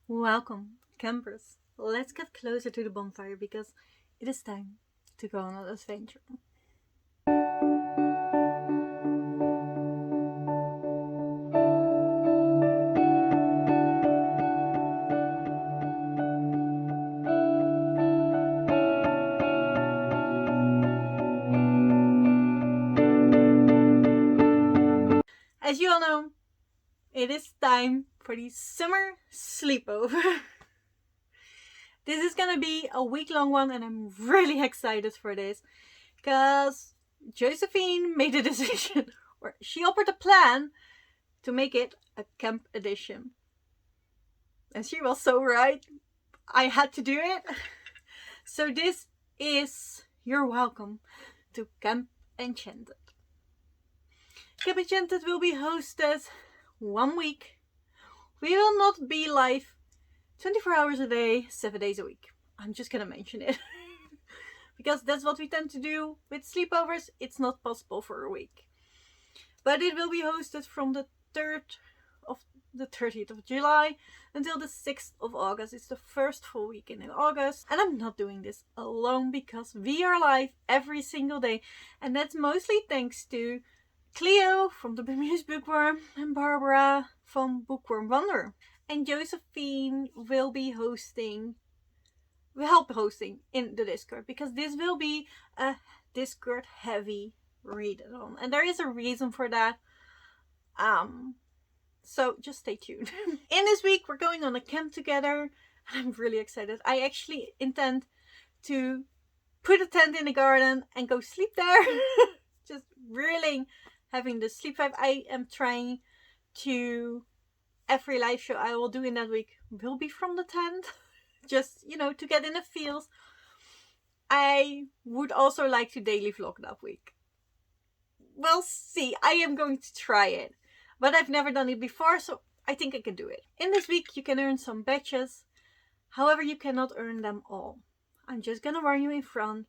Welcome, campers. Let's get closer to the bonfire because it is time to go on an adventure. As you all know, it is time for the summer sleepover. This is gonna be a week-long one, and I'm really excited for this because Josephine made a decision, or she offered a plan to make it a camp edition. And she was so right. I had to do it. So this is your welcome to Camp Enchanted. Camp Enchanted will be hosted 1 week. We will not be live 24 hours a day, 7 days a week. I'm just gonna mention it. Because that's what we tend to do with sleepovers. It's not possible for a week. But it will be hosted from the 30th of July until the 6th of August. It's the first full weekend in August. And I'm not doing this alone because we are live every single day. And that's mostly thanks to Clio from the Bemused Bookworm and Barbora from Bookworm Wonder. And Josephine will help hosting in the Discord because this will be a Discord heavy readathon. And there is a reason for that. So just stay tuned. In this week, we're going on a camp together, and I'm really excited. I actually intend to put a tent in the garden and go sleep there. Just really having the sleep vibe. I am trying to, every live show I will do in that week will be from the tent. Just, to get in the feels. I would also like to daily vlog that week. We'll see. I am going to try it. But I've never done it before, so I think I can do it. In this week, you can earn some badges. However, you cannot earn them all. I'm just gonna warn you in front.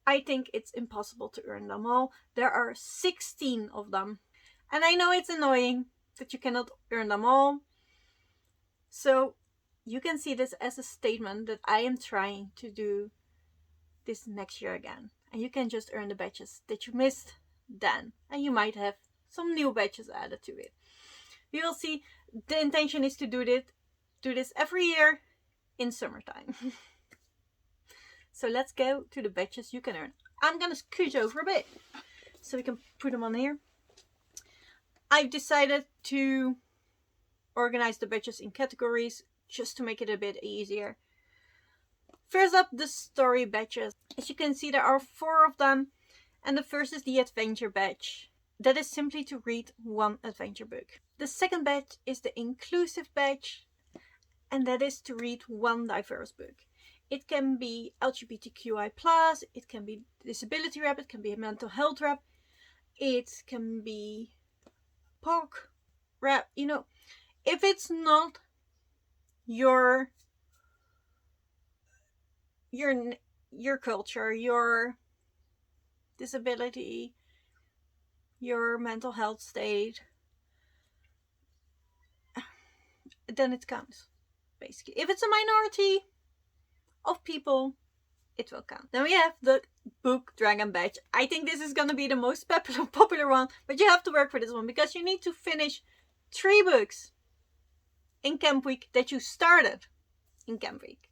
I think it's impossible to earn them all. There are 16 of them. And I know it's annoying that you cannot earn them all. So you can see this as a statement that I am trying to do this next year again. And you can just earn the badges that you missed then. And you might have some new badges added to it. We will see. The intention is to do this every year in summertime. So let's go to the badges you can earn. I'm gonna scooch over a bit so we can put them on here. I've decided to organize the badges in categories just to make it a bit easier. First up, the story badges. As you can see, there are 4 of them, and the first is the adventure badge. That is simply to read one adventure book. The second badge is the inclusive badge, and that is to read one diverse book. It can be LGBTQI+, it can be disability rap, it can be a mental health rap, it can be POC rap. If it's not your culture, your disability, your mental health state, then it counts, basically. If it's a minority of people, it will count. Then we have the book dragon badge. I think this is gonna be the most popular one, but you have to work for this one because you need to finish 3 books in camp week that you started in camp week.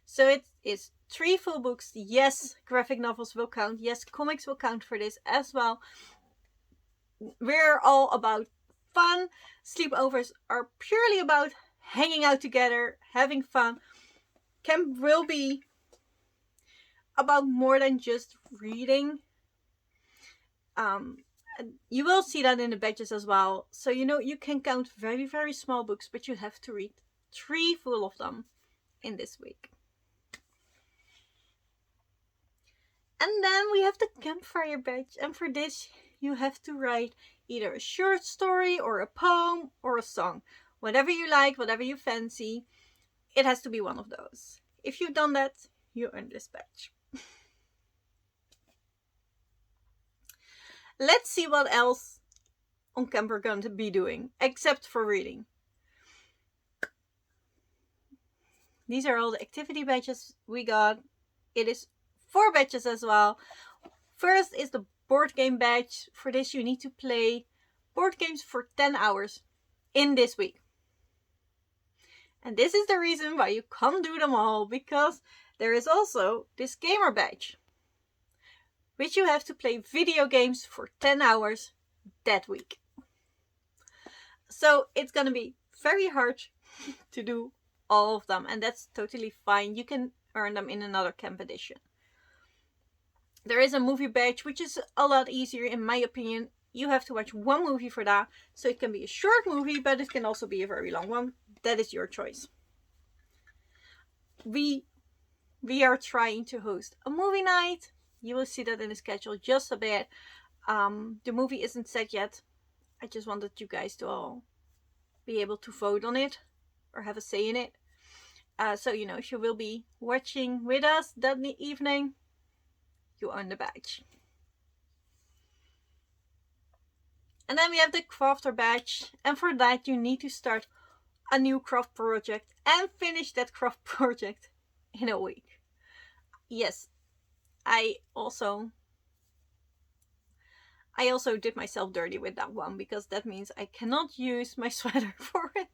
So it is 3 full books. Yes, graphic novels will count. Yes, comics will count for this as well. We're all about fun. Sleepovers are purely about hanging out together, having fun. Camp will be about more than just reading. You will see that in the badges as well. So you can count very, very small books, but you have to read 3 full of them in this week. And then we have the campfire badge, and for this you have to write either a short story or a poem or a song. Whatever you like, whatever you fancy, it has to be one of those. If you've done that, you earn this badge. Let's see what else on camp we're going to be doing, except for reading. These are all the activity badges we got. It is 4 badges as well. First is the board game badge. For this you need to play board games for 10 hours in this week. And this is the reason why you can't do them all, because there is also this gamer badge, which you have to play video games for 10 hours that week. So it's gonna be very hard to do all of them, and that's totally fine. You can earn them in another camp edition. There is a movie badge, which is a lot easier in my opinion. You have to watch 1 movie for that. So it can be a short movie, but it can also be a very long one. That is your choice. We are trying to host a movie night. You will see that in the schedule just a bit. The movie isn't set yet. I just wanted you guys to all be able to vote on it or have a say in it. So, if you will be watching with us that evening, you earn the badge. And then we have the crafter badge. And for that, you need to start a new craft project and finish that craft project in a week. Yes, I also did myself dirty with that one, because that means I cannot use my sweater for it.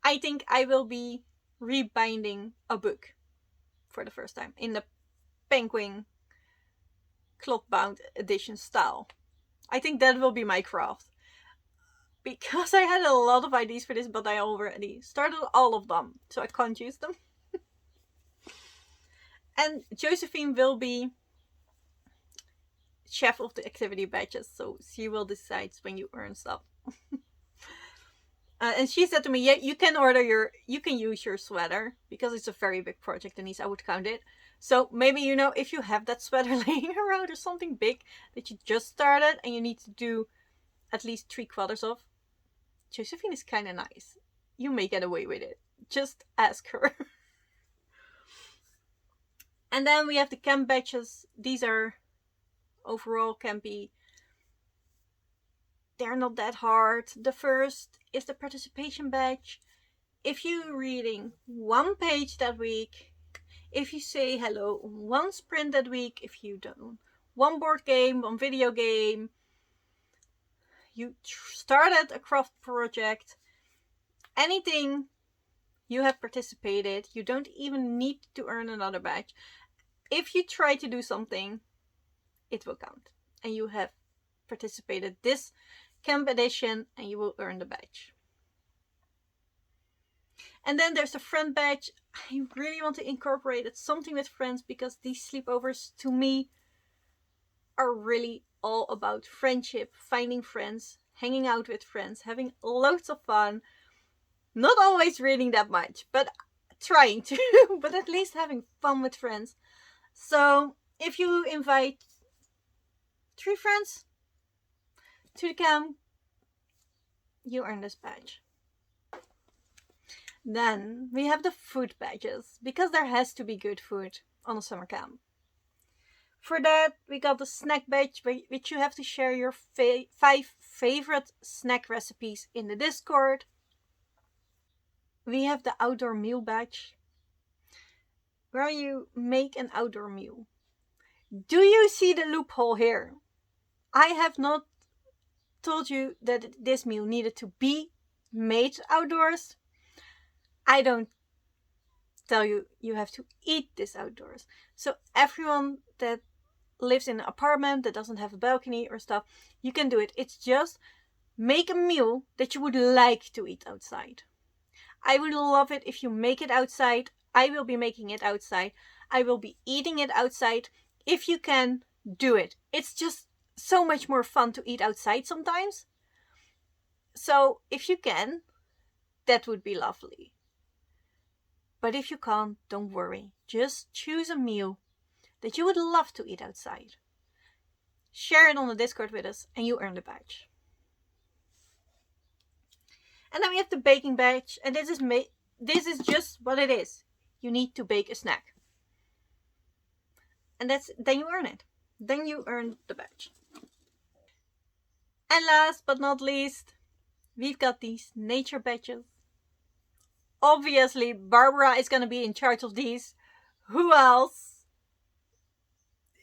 I think I will be rebinding a book for the first time in the penguin cloth bound edition style. I think that will be my craft, because I had a lot of ideas for this, but I already started all of them, so I can't use them. And Josephine will be chef of the activity badges, so she will decide when you earn stuff. And she said to me, yeah, you can use your sweater, because it's a very big project, Denise, I would count it. So maybe, if you have that sweater laying around or something big that you just started and you need to do at least 3/4 of, Josephine is kind of nice. You may get away with it. Just ask her. And then we have the camp badges. These are overall campy. They're not that hard. The first is the participation badge. If you're reading 1 page that week, if you say hello 1 sprint that week, if you don't 1 board game, 1 video game, you started a craft project, anything you have participated, you don't even need to earn another badge. If you try to do something, it will count, and you have participated this camp edition, and you will earn the badge. And then there's the friend badge. I really want to incorporate it, something with friends, because these sleepovers to me are really all about friendship, finding friends, hanging out with friends, having loads of fun. Not always reading that much, but trying to, but at least having fun with friends. So if you invite 3 friends to the camp, you earn this badge. Then we have the food badges, because there has to be good food on a summer camp. For that, we got the snack badge, which you have to share your 5 favorite snack recipes in the Discord. We have the outdoor meal badge, where you make an outdoor meal. Do you see the loophole here? I have not told you that this meal needed to be made outdoors. I don't tell you have to eat this outdoors. So everyone that lives in an apartment that doesn't have a balcony or stuff, you can do it. It's just make a meal that you would like to eat outside. I would love it if you make it outside. I will be making it outside. I will be eating it outside. If you can, do it. It's just so much more fun to eat outside sometimes. So if you can, that would be lovely. But if you can't, don't worry. Just choose a meal that you would love to eat outside. Share it on the Discord with us, and you earn the badge. And then we have the baking badge, and this is just what it is. You need to bake a snack. And then you earn it. Then you earn the badge. And last but not least, we've got these nature badges. obviously Barbora is going to be in charge of these. Who else?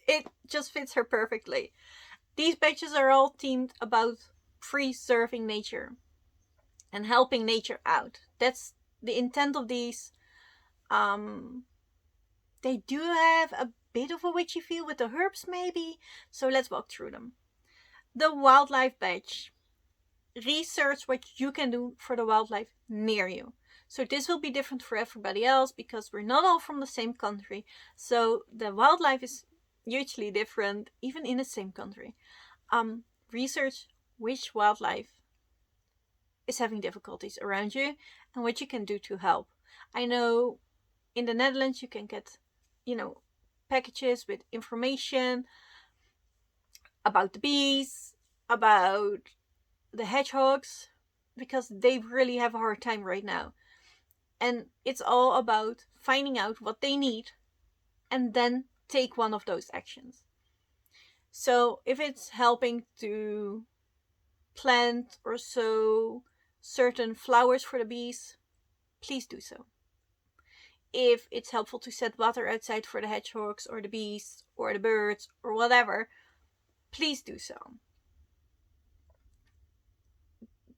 It just fits her perfectly. These badges are all themed about preserving nature and helping nature out. That's the intent of these. They do have a bit of a witchy feel with the herbs maybe, so let's walk through them. The wildlife badge. Research what you can do for the wildlife near you. So this will be different for everybody else because we're not all from the same country. So the wildlife is hugely different even in the same country. Research which wildlife is having difficulties around you and what you can do to help. I know in the Netherlands you can get, packages with information about the bees, about the hedgehogs, because they really have a hard time right now. And it's all about finding out what they need and then take one of those actions. So if it's helping to plant or sow certain flowers for the bees, please do so. If it's helpful to set water outside for the hedgehogs or the bees or the birds or whatever, please do so.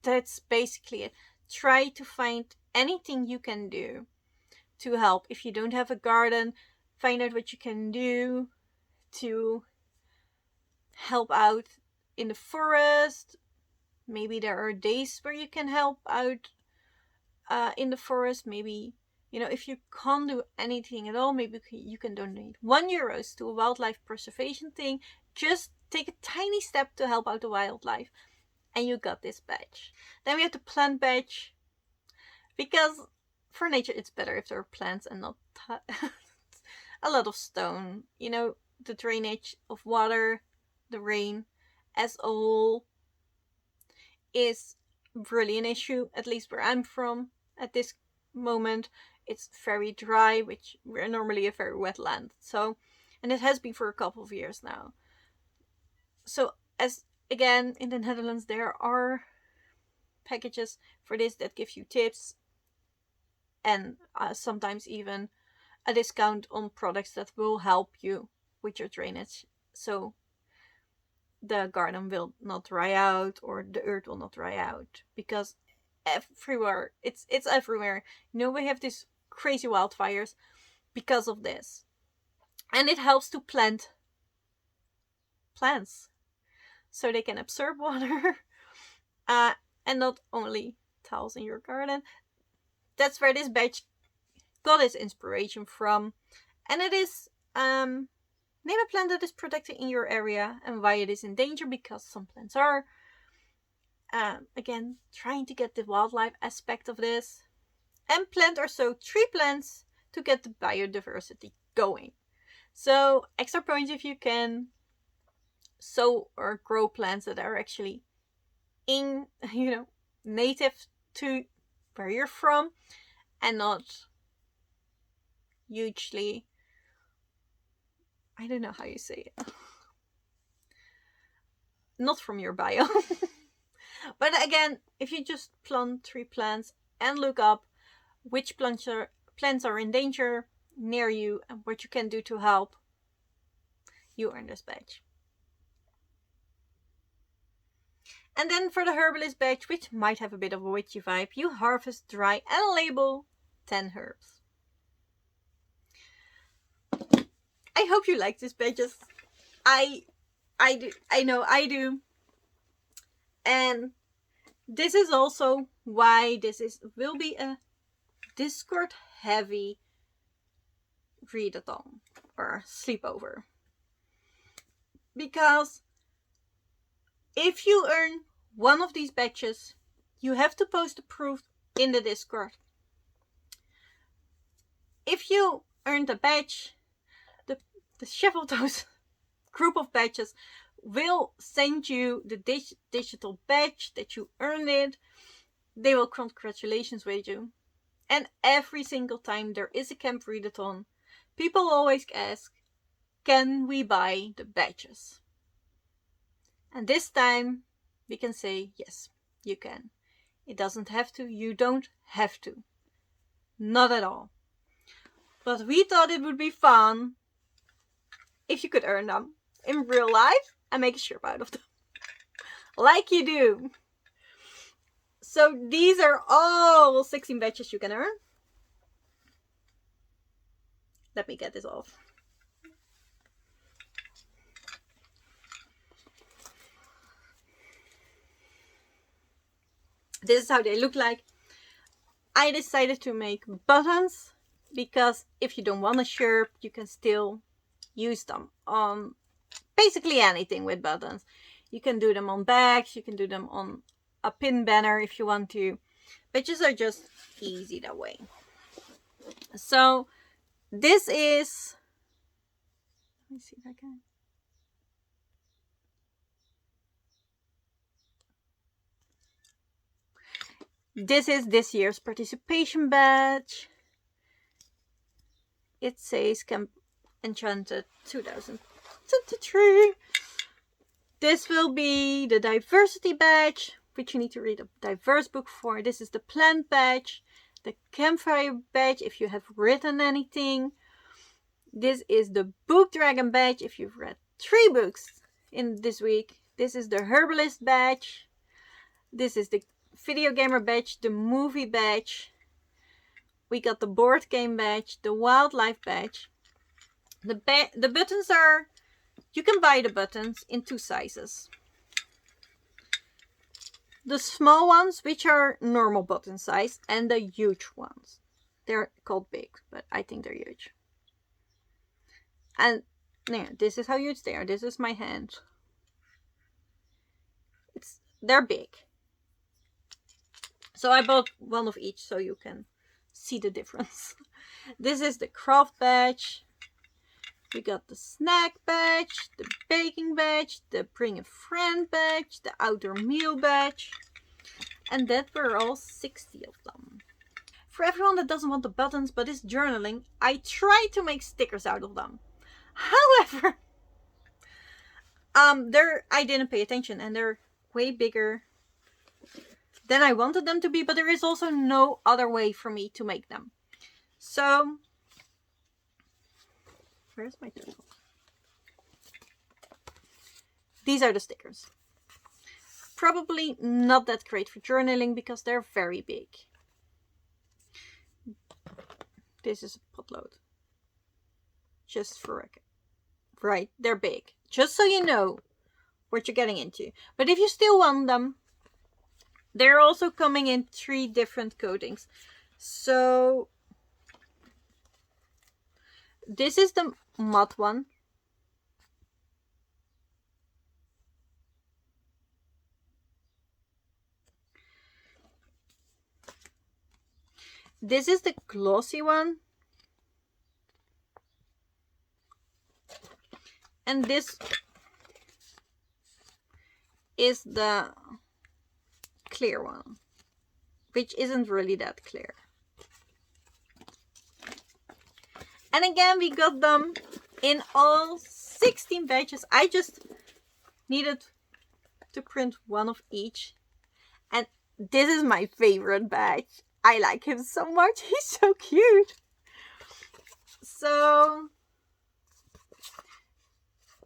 That's basically it. Try to find anything you can do to help. If you don't have a garden, find out what you can do to help out in the forest. Maybe there are days where you can help out in the forest. Maybe, if you can't do anything at all, maybe you can donate €1 to a wildlife preservation thing. Just take a tiny step to help out the wildlife. And you got this badge. Then we have the plant badge. Because for nature it's better if there are plants and not a lot of stone. The drainage of water, the rain as a whole is really an issue, at least where I'm from at this moment. It's very dry, which we're normally a very wet land. So, and it has been for a couple of years now. So again, in the Netherlands, there are packages for this that give you tips and sometimes even a discount on products that will help you with your drainage. So the garden will not dry out or the earth will not dry out, because everywhere, it's everywhere. We have these crazy wildfires because of this. And it helps to plant plants so they can absorb water and not only tiles in your garden. That's where this badge got its inspiration from. And it is name a plant that is protected in your area and why it is in danger, because some plants are. Again, trying to get the wildlife aspect of this. And plant or sow 3 plants to get the biodiversity going. So extra points if you can sow or grow plants that are actually native to where you're from and not hugely, I don't know how you say it, not from your bio. But again, if you just plant 3 plants and look up which plants are in danger near you and what you can do to help, you earn this badge. And then for the herbalist badge, which might have a bit of a witchy vibe, you harvest, dry and label 10 herbs. I hope you like these badges. I do. I know I do. And this is also why this will be a Discord heavy readathon or sleepover. Because if you earn one of these badges, you have to post the proof in the Discord. If you earned a badge, the chef of those group of badges will send you the digital badge that you earned it. They will congratulations with you. And every single time there is a camp readathon, people always ask, can we buy the badges? And this time we can say, yes, you can. It doesn't have to, you don't have to. not at all. But we thought it would be fun if you could earn them in real life and make a shirt out of them. Like you do. So these are all 16 badges you can earn. Let me get this off. This is how they look like. I decided to make buttons because if you don't want a shirt, you can still use them on basically anything with buttons. You can do them on bags, you can do them on a pin banner if you want to. Badges are just easy that way. So this is, let me see if I can. This is this year's participation badge. It says Camp Enchanted 2023. This will be the diversity badge, which you need to read a diverse book for. This is the plant badge, the campfire badge if you have written anything. This is the book dragon badge if you've read 3 books in this week. This is the herbalist badge. This is the video gamer badge, the movie badge. We got the board game badge, the wildlife badge. The buttons are, you can buy the buttons in 2 sizes. The small ones, which are normal button size, and the huge ones. They're called big, but I think they're huge. And yeah, this is how huge they are. This is my hand. They're big. So I bought one of each so you can see the difference. This is the craft badge. We got the snack badge, the baking badge, the bring a friend badge, the outdoor meal badge. And that were all 60 of them. For everyone that doesn't want the buttons but is journaling, I tried to make stickers out of them. However, I didn't pay attention and they're way bigger than I wanted them to be, but there is also no other way for me to make them. So, where's my turtle? These are the stickers. Probably not that great for journaling because they're very big. This is a potload. Just for record. Right, they're big. Just so you know what you're getting into. But if you still want them, they're also coming in 3 different coatings. So this is the matte one. This is the glossy one. And this is the clear one, which isn't really that clear. And again, we got them in all 16 badges. I just needed to print one of each. And this is my favorite badge. I like him so much. He's so cute. So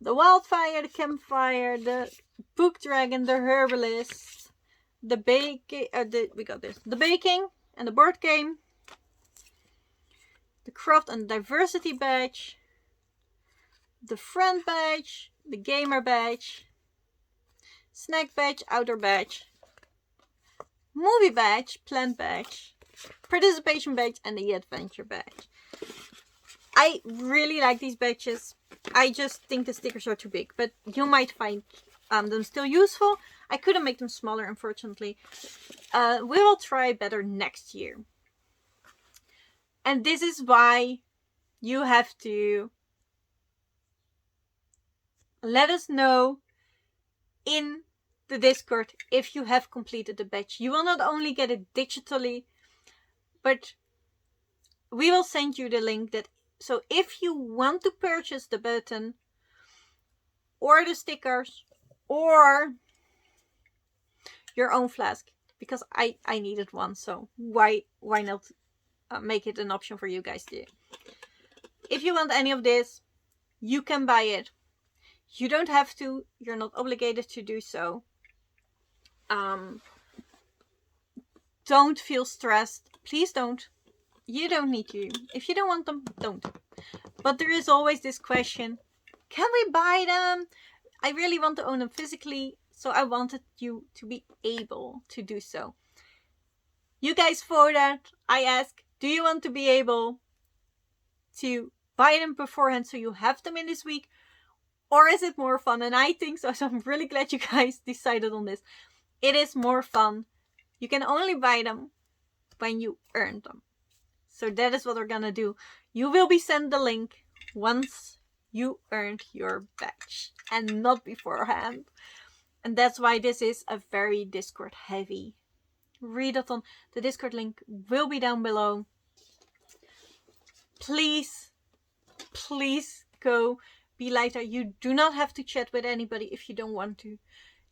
the wildfire, the campfire, the book dragon, the herbalist, the baking, we got this, the baking and the board game, the craft and diversity badge, the friend badge, the gamer badge, snack badge, outdoor badge, movie badge, plant badge, participation badge, and the adventure badge. I really like these badges. I just think the stickers are too big, but you might find them still useful. I couldn't make them smaller, unfortunately. We will try better next year. And this is why you have to let us know in the Discord if you have completed the badge. You will not only get it digitally, but we will send you the link that. So if you want to purchase the button or the stickers or your own flask, because I needed one, so why not make it an option for you guys too. If you want any of this, you can buy it. You don't have to. You're not obligated to do so. Don't feel stressed. Please don't. You don't need to. If you don't want them, don't. But there is always this question, can we buy them? I really want to own them physically, so I wanted you to be able to do so. You guys voted. I asked, do you want to be able to buy them beforehand so you have them in this week? Or is it more fun? And I think so. So I'm really glad you guys decided on this. It is more fun. You can only buy them when you earn them. So that is what we're gonna do. You will be sent the link once you earned your badge and not beforehand. And that's why this is a very Discord heavy readathon. The Discord link will be down below. Please go be lighter. You do not have to chat with anybody if you don't want to.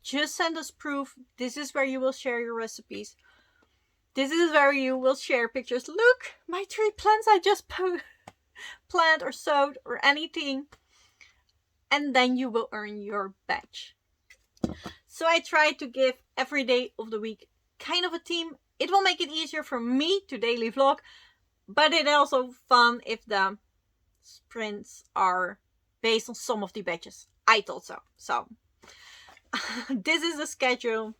Just send us proof. This is where you will share your recipes. This is where you will share pictures. Look, my 3 plants I just planted or sowed or anything. And then you will earn your badge. So I try to give every day of the week kind of a theme. It will make it easier for me to daily vlog. But it's also fun if the sprints are based on some of the badges. I thought so. So this is the schedule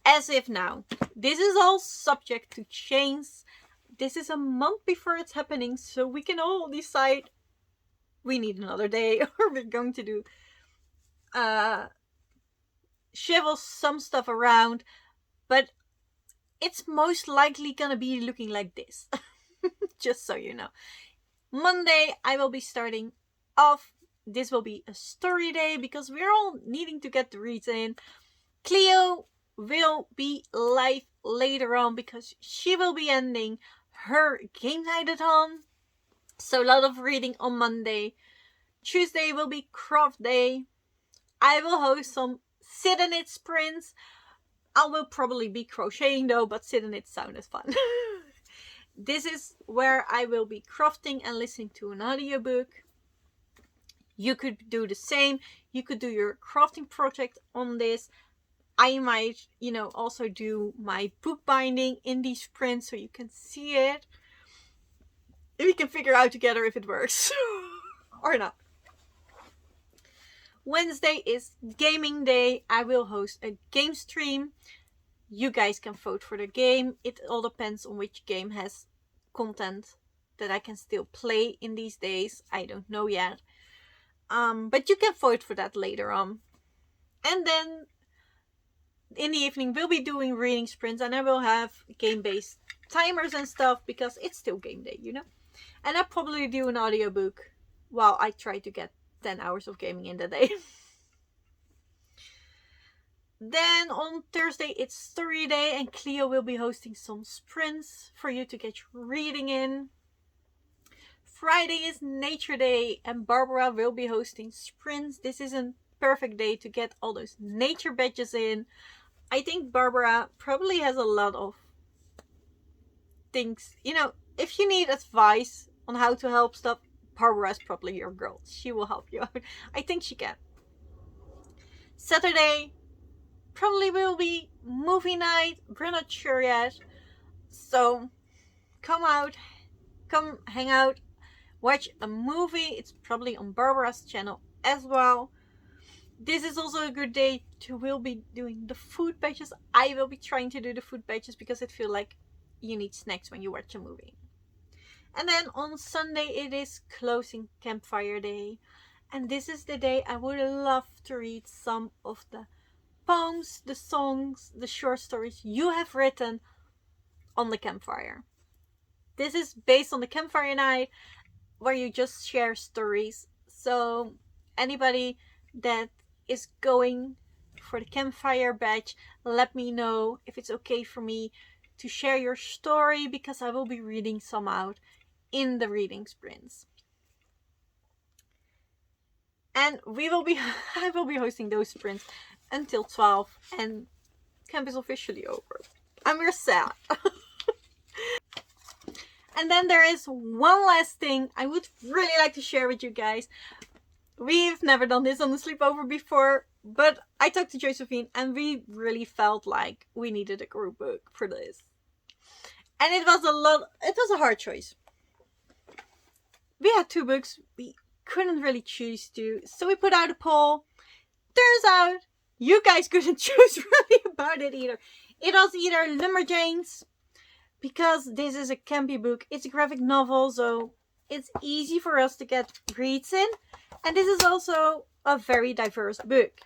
as if now. This is all subject to change. This is a month before it's happening, so we can all decide we need another day or we're going to do shovel some stuff around, but it's most likely gonna be looking like this. Just so you know. Monday I will be starting off. This will be a story day because we're all needing to get the reads in. Clio will be live later on because she will be ending her game nightathon. So a lot of reading on Monday. Tuesday will be craft day. I will host some sit and knit sprints. I will probably be crocheting though, but sit and knit sounded fun. This is where I will be crafting and listening to an audiobook. You could do the same. You could do your crafting project on this. I might, also do my book binding in these sprints so you can see it. We can figure out together if it works or not. Wednesday is gaming day. I will host a game stream. You guys can vote for the game. It all depends on which game has content that I can still play in these days. I don't know yet. But you can vote for that later on. And then in the evening we'll be doing reading sprints and I will have game-based timers and stuff because it's still game day, And I'll probably do an audiobook while I try to get 10 hours of gaming in the day. Then on Thursday it's story day and Clio will be hosting some sprints for you to get your reading in. Friday is nature day and Barbora will be hosting sprints. This is a perfect day to get all those nature badges in. I think Barbora probably has a lot of things. If you need advice on how to help stuff, Barbora is probably your girl. She will help you out. I think she can. Saturday probably will be movie night. We're not sure yet. So come out, come hang out, watch a movie. It's probably on Barbora's channel as well. This is also a good day to will be doing the food badges. I will be trying to do the food badges because I feel like you need snacks when you watch a movie. And then on Sunday it is closing campfire day. And this is the day I would love to read some of the poems, the songs, the short stories you have written on the campfire. This is based on the campfire night where you just share stories. So anybody that is going for the campfire badge, let me know if it's okay for me to share your story because I will be reading some out in the reading sprints. And I will be hosting those sprints until 12 and camp is officially over. And we're sad. And then there is one last thing I would really like to share with you guys. We've never done this on the sleepover before, but I talked to Josephine and we really felt like we needed a group book for this. And it was a hard choice. We had 2 books, we couldn't really choose 2, so we put out a poll. Turns out, you guys couldn't choose really about it either. It was either Lumberjanes, because this is a campy book, it's a graphic novel, so it's easy for us to get reads in. And this is also a very diverse book.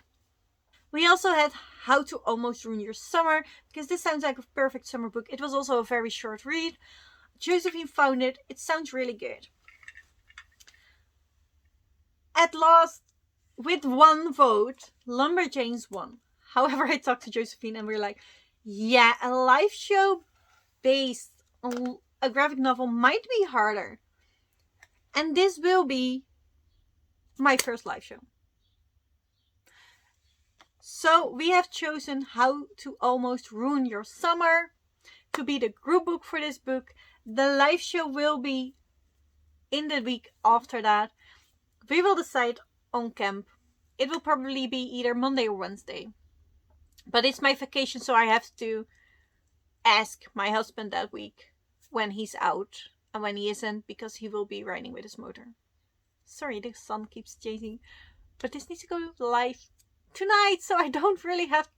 We also had How to Almost Ruin Your Summer, because this sounds like a perfect summer book. It was also a very short read. Josephine found it. It sounds really good. At last, with 1 vote, Lumberjanes won. However, I talked to Josephine and we were like, yeah, a live show based on a graphic novel might be harder. And this will be my first live show. So we have chosen How to Almost Ruin Your Summer to be the group book for this book. The live show will be in the week after that. We will decide on camp. It will probably be either Monday or Wednesday. But it's my vacation, so I have to ask my husband that week when he's out and when he isn't, because he will be riding with his motor. Sorry, the sun keeps chasing. But this needs to go live tonight, so I don't really have...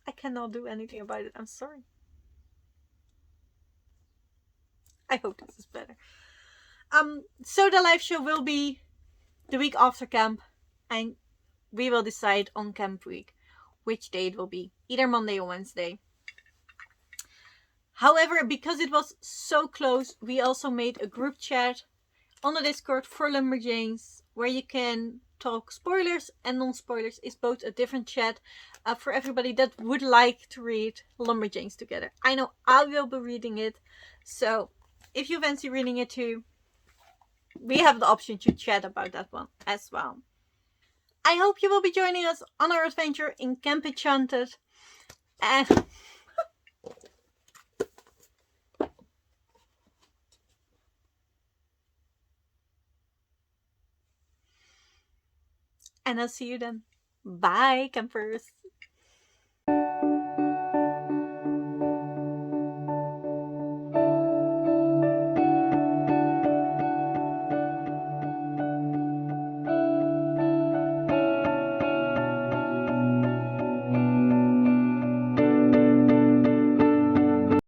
I cannot do anything about it. I'm sorry. I hope this is better. So the live show will be the week after camp, and we will decide on camp week which day it will be, either Monday or Wednesday. However, because it was so close, we also made a group chat on the Discord for Lumberjanes, where you can talk spoilers and non-spoilers. It's both a different chat for everybody that would like to read Lumberjanes together. I know I will be reading it, so if you fancy reading it too, we have the option to chat about that one as well. I hope you will be joining us on our adventure in Camp Enchanted. And I'll see you then. Bye, campers.